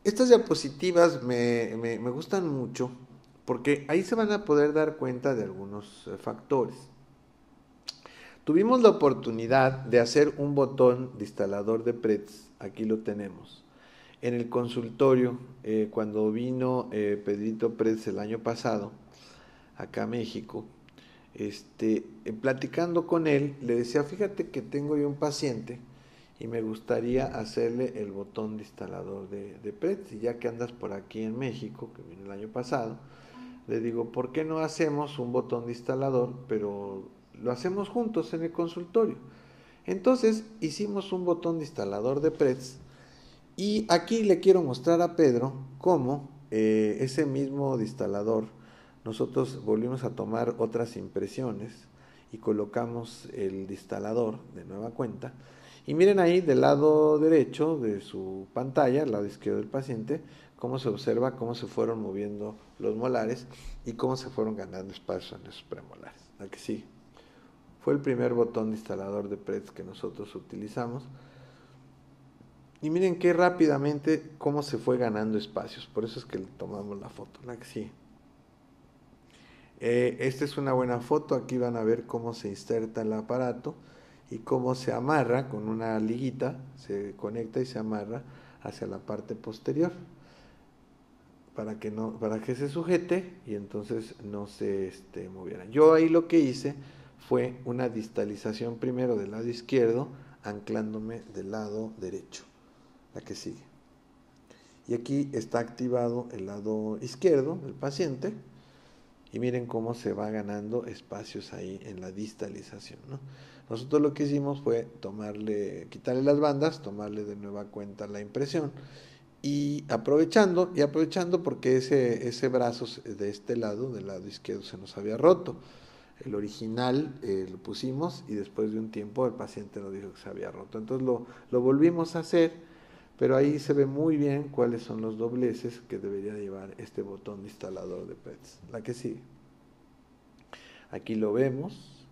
Estas diapositivas me gustan mucho porque ahí se van a poder dar cuenta de algunos factores. Tuvimos la oportunidad de hacer un botón de instalador de Pretz, aquí lo tenemos, en el consultorio, cuando vino Pedrito Pretz el año pasado, acá a México, platicando con él, le decía, fíjate que tengo yo un paciente y me gustaría hacerle el botón de instalador de Pretz, y ya que andas por aquí en México, que vino el año pasado, le digo, ¿por qué no hacemos un botón de instalador, pero lo hacemos juntos en el consultorio? Entonces hicimos un botón de instalador de Pretz, y aquí le quiero mostrar a Pedro cómo ese mismo instalador, nosotros volvimos a tomar otras impresiones y colocamos el instalador de nueva cuenta. Y miren ahí del lado derecho de su pantalla, al lado izquierdo del paciente, cómo se observa cómo se fueron moviendo los molares y cómo se fueron ganando espacio en esos premolares. Aquí sí, fue el primer botón de instalador de Pretz que nosotros utilizamos. Y miren qué rápidamente cómo se fue ganando espacios. Por eso es que le tomamos la foto. Aquí sí. Esta es una buena foto. Aquí van a ver cómo se inserta el aparato y cómo se amarra con una liguita, se conecta y se amarra hacia la parte posterior para que se sujete y entonces no se moviera. Yo ahí lo que hice fue una distalización primero del lado izquierdo, anclándome del lado derecho, la que sigue. Y aquí está activado el lado izquierdo del paciente. Y miren cómo se va ganando espacios ahí en la distalización, ¿no? Nosotros lo que hicimos fue quitarle las bandas, tomarle de nueva cuenta la impresión y aprovechando porque ese brazo de este lado, del lado izquierdo, se nos había roto. El original lo pusimos y después de un tiempo el paciente nos dijo que se había roto. Entonces lo volvimos a hacer, pero ahí se ve muy bien cuáles son los dobleces que debería llevar este botón de instalador de Pretz. La que sigue. Aquí lo vemos,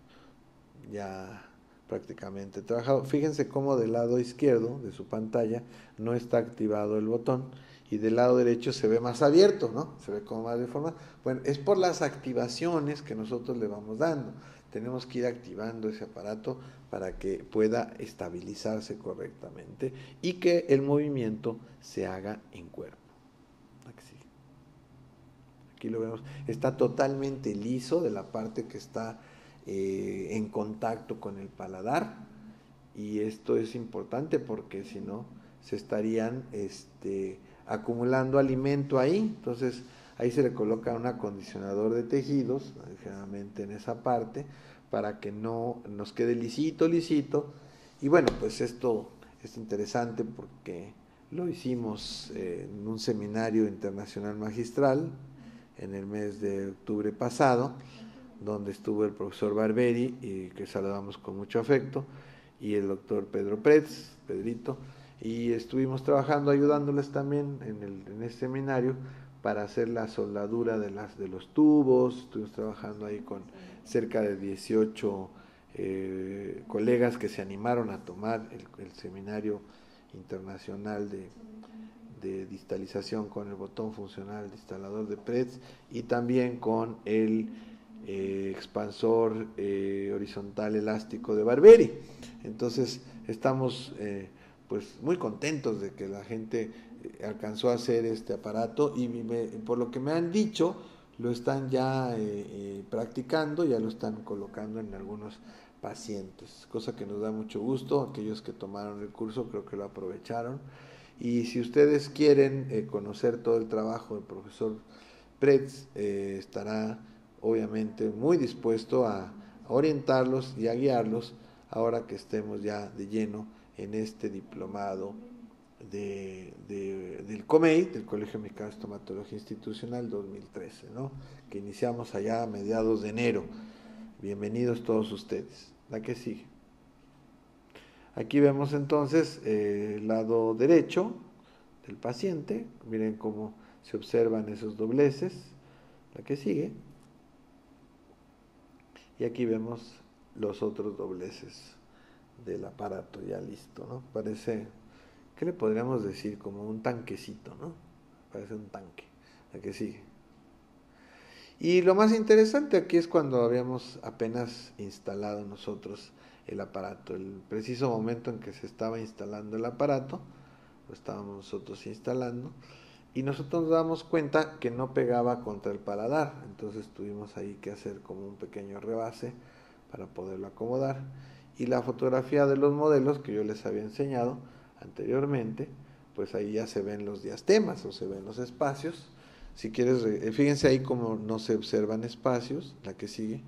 ya prácticamente trabajado. Fíjense cómo del lado izquierdo de su pantalla no está activado el botón y del lado derecho se ve más abierto, ¿no? Se ve como más deformado. Bueno, es por las activaciones que nosotros le vamos dando. Tenemos que ir activando ese aparato para que pueda estabilizarse correctamente y que el movimiento se haga en cuerpo. Aquí lo vemos, está totalmente liso de la parte que está en contacto con el paladar, y esto es importante porque si no se estarían acumulando alimento ahí. Entonces ahí se le coloca un acondicionador de tejidos, generalmente en esa parte, para que no nos quede lisito. Y bueno, pues esto es interesante porque lo hicimos en un seminario internacional magistral en el mes de octubre pasado, donde estuvo el profesor Barberi, y que saludamos con mucho afecto, y el doctor Pedro Pretz, Pedrito, y estuvimos trabajando, ayudándoles también en este seminario para hacer la soldadura de los tubos. Estuvimos trabajando ahí con cerca de 18 colegas que se animaron a tomar el seminario internacional de distalización con el botón funcional de instalador de Pretz y también con el expansor horizontal elástico de Barberi. Entonces estamos pues muy contentos de que la gente alcanzó a hacer este aparato y por lo que me han dicho, lo están ya practicando, ya lo están colocando en algunos pacientes, cosa que nos da mucho gusto. Aquellos que tomaron el curso creo que lo aprovecharon. Y si ustedes quieren conocer todo el trabajo del profesor Pretz, estará obviamente muy dispuesto a orientarlos y a guiarlos ahora que estemos ya de lleno en este diplomado del COMEI, del Colegio Mexicano de Estomatología Institucional 2013, ¿no? Que iniciamos allá a mediados de enero. Bienvenidos todos ustedes. La que sigue. Aquí vemos entonces el lado derecho del paciente. Miren cómo se observan esos dobleces. La que sigue. Y aquí vemos los otros dobleces del aparato ya listo, ¿no? Parece, ¿qué le podríamos decir? Como un tanquecito, ¿no? Parece un tanque. La que sigue. Y lo más interesante aquí es cuando habíamos apenas instalado nosotros el aparato. El preciso momento en que se estaba instalando el aparato, lo estábamos nosotros instalando, y nosotros nos damos cuenta que no pegaba contra el paladar. Entonces tuvimos ahí que hacer como un pequeño rebase para poderlo acomodar. Y la fotografía de los modelos que yo les había enseñado anteriormente, pues ahí ya se ven los diastemas o se ven los espacios. Si quieres, fíjense ahí como no se observan espacios, la que sigue.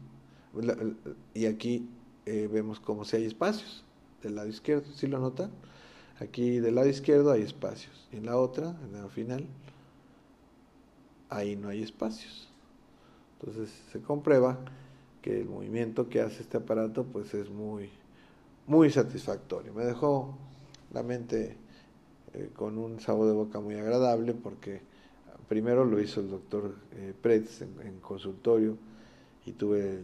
Y aquí vemos como si hay espacios del lado izquierdo, ¿sí lo notan? Aquí del lado izquierdo hay espacios. Y en la otra, en la final, ahí no hay espacios. Entonces se comprueba que el movimiento que hace este aparato pues es muy, muy satisfactorio. Me dejó la mente con un sabor de boca muy agradable porque primero lo hizo el doctor Pretz en consultorio y tuve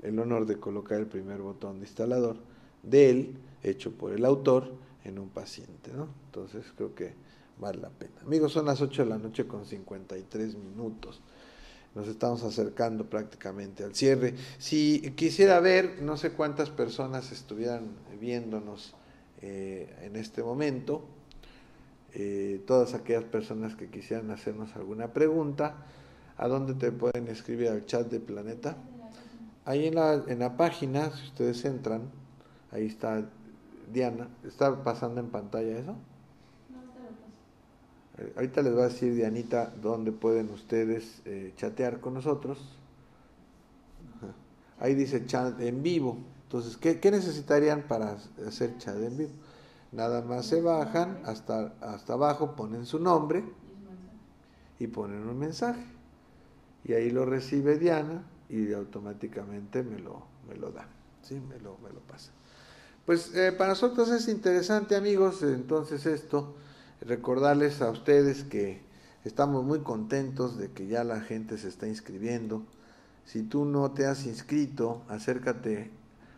el honor de colocar el primer botón de instalador de él, hecho por el autor, en un paciente, ¿no? Entonces creo que vale la pena. Amigos, son las 8 de la noche con 53 minutos. Nos estamos acercando prácticamente al cierre. Si quisiera ver, no sé cuántas personas estuvieran viéndonos en este momento, todas aquellas personas que quisieran hacernos alguna pregunta, ¿a dónde te pueden escribir? Al chat de Planeta. Ahí en la página, si ustedes entran, ahí está Diana. ¿Está pasando en pantalla eso? Ahorita les va a decir Dianita dónde pueden ustedes chatear con nosotros. Ajá. Ahí dice chat en vivo. Entonces, ¿qué necesitarían para hacer chat en vivo? Nada más se bajan hasta abajo, ponen su nombre y ponen un mensaje. Y ahí lo recibe Diana y automáticamente me lo da. ¿Sí? Me lo pasa. Pues para nosotros es interesante, amigos, entonces esto, recordarles a ustedes que estamos muy contentos de que ya la gente se está inscribiendo. Si tú no te has inscrito, acércate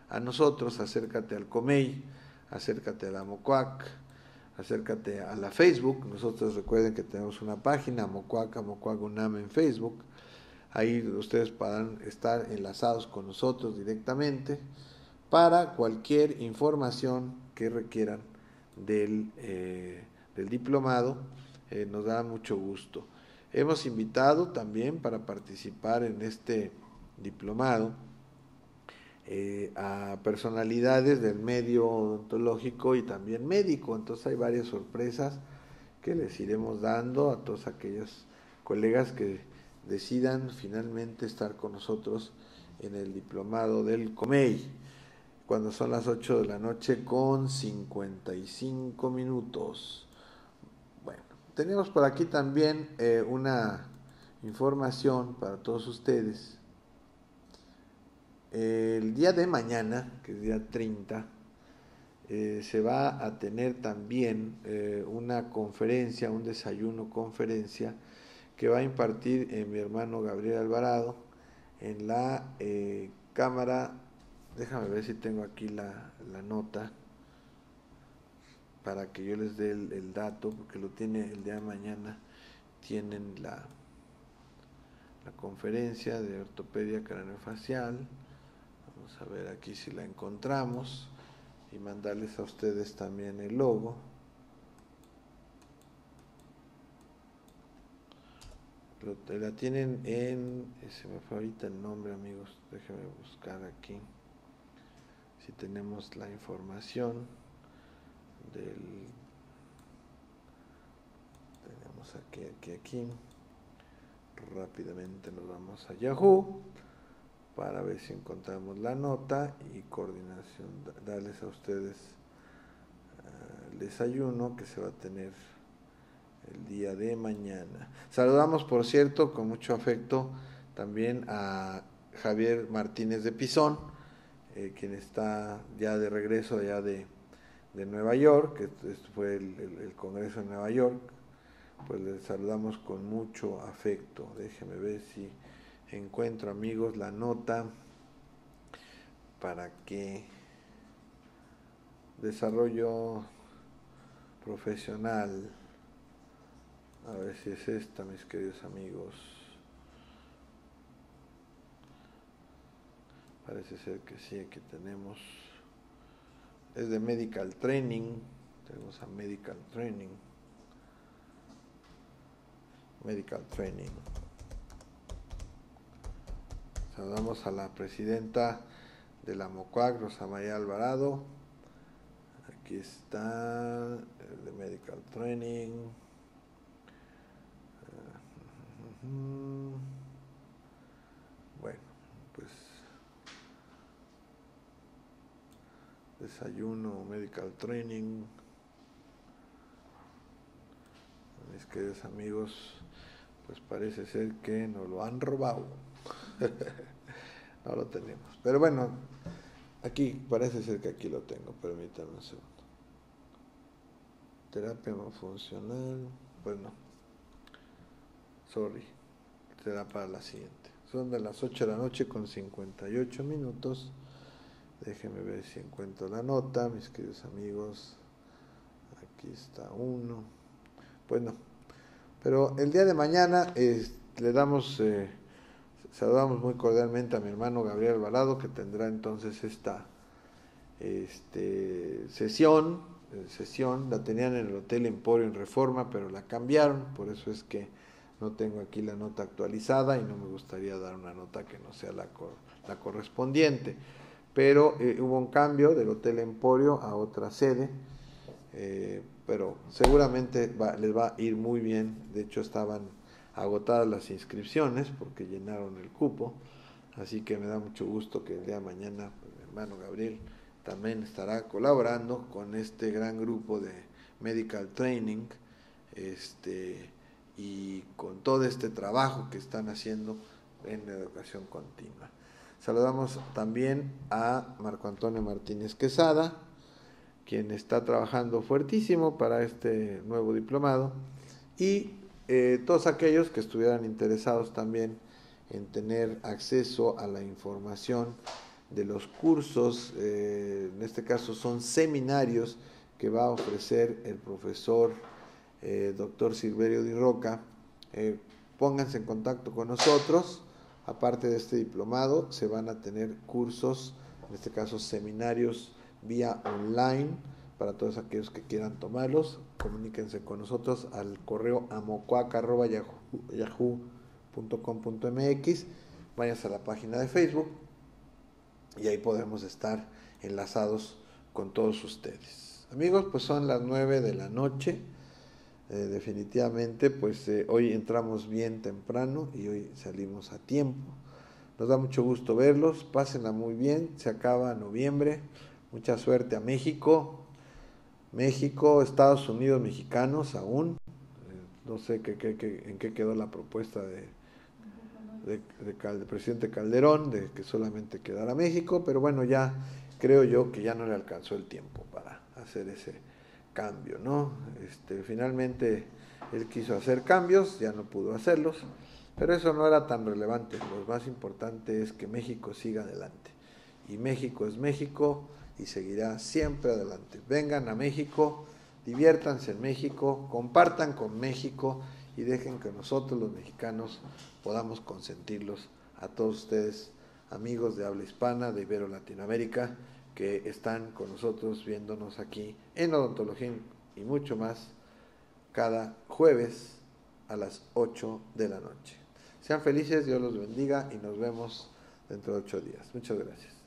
a nosotros, acércate al COMEI, acércate a la MOCUAC, acércate a la Facebook. Nosotros recuerden que tenemos una página, MOCUAC UNAM en Facebook. Ahí ustedes podrán estar enlazados con nosotros directamente para cualquier información que requieran del diplomado. Nos da mucho gusto. Hemos invitado también para participar en este diplomado a personalidades del medio odontológico y también médico. Entonces hay varias sorpresas que les iremos dando a todos aquellos colegas que decidan finalmente estar con nosotros en el diplomado del COMEI, cuando son las 8 de la noche con 55 minutos. Bueno, tenemos por aquí también una información para todos ustedes. El día de mañana, que es día 30, se va a tener también una conferencia, un desayuno conferencia que va a impartir mi hermano Gabriel Alvarado en la Cámara. Déjame ver si tengo aquí la nota para que yo les dé el dato, porque lo tiene el día de mañana. Tienen la conferencia de ortopedia craneofacial. Vamos a ver aquí si la encontramos y mandarles a ustedes también el logo. La tienen se me fue ahorita el nombre, amigos, déjenme buscar aquí si tenemos la información tenemos aquí, rápidamente nos vamos a Yahoo para ver si encontramos la nota y coordinación, darles a ustedes el desayuno que se va a tener el día de mañana. Saludamos, por cierto, con mucho afecto también a Javier Martínez de Pisón, quien está ya de regreso allá de Nueva York, que fue el Congreso de Nueva York. Pues les saludamos con mucho afecto. Déjenme ver si encuentro, amigos, la nota para que desarrollo profesional. A ver si es esta, mis queridos amigos. Parece ser que sí, aquí tenemos. Es de Medical Training. Tenemos a Medical Training. Medical Training. Saludamos a la presidenta de la MOCUAC, Rosa María Alvarado. Aquí está el de Medical Training. Bueno, pues desayuno, Medical Training. Mis queridos amigos, pues parece ser que nos lo han robado. No lo tenemos. Pero bueno, aquí parece ser que aquí lo tengo. Permítanme un segundo. Terapia no funcional. Pues no. Sorry. Será para la siguiente. Son de las 8 de la noche con 58 minutos. Déjenme ver si encuentro la nota, mis queridos amigos. Aquí está uno. Pues no. Pero el día de mañana le damos, saludamos muy cordialmente a mi hermano Gabriel Alvarado, que tendrá entonces esta sesión, la tenían en el Hotel Emporio en Reforma, pero la cambiaron, por eso es que no tengo aquí la nota actualizada y no me gustaría dar una nota que no sea la correspondiente. Pero hubo un cambio del Hotel Emporio a otra sede, pero seguramente les va a ir muy bien. De hecho estaban agotadas las inscripciones porque llenaron el cupo, así que me da mucho gusto que el día de mañana pues, mi hermano Gabriel también estará colaborando con este gran grupo de Medical Training y con todo este trabajo que están haciendo en la educación continua. Saludamos también a Marco Antonio Martínez Quesada, quien está trabajando fuertísimo para este nuevo diplomado, y todos aquellos que estuvieran interesados también en tener acceso a la información de los cursos, en este caso son seminarios que va a ofrecer el profesor doctor Silverio Di Roca. Pónganse en contacto con nosotros. Aparte de este diplomado, se van a tener cursos, en este caso seminarios vía online, para todos aquellos que quieran tomarlos. Comuníquense con nosotros al correo amocuac@yahoo.com.mx. Váyanse a la página de Facebook y ahí podemos estar enlazados con todos ustedes. Amigos, pues son las 9 de la noche. Definitivamente, pues hoy entramos bien temprano y hoy salimos a tiempo. Nos da mucho gusto verlos, pásenla muy bien, se acaba noviembre. Mucha suerte a México, Estados Unidos mexicanos aún. No sé en qué quedó la propuesta del presidente Calderón, de que solamente quedara México, pero bueno, ya creo yo que ya no le alcanzó el tiempo para hacer ese cambio, ¿no? Finalmente él quiso hacer cambios, ya no pudo hacerlos, pero eso no era tan relevante. Lo más importante es que México siga adelante, y México es México y seguirá siempre adelante. Vengan a México, diviértanse en México, compartan con México y dejen que nosotros los mexicanos podamos consentirlos a todos ustedes, amigos de habla hispana, de Ibero Latinoamérica, que están con nosotros viéndonos aquí en Odontología y mucho más cada jueves a las 8 de la noche. Sean felices, Dios los bendiga y nos vemos dentro de 8 días. Muchas gracias.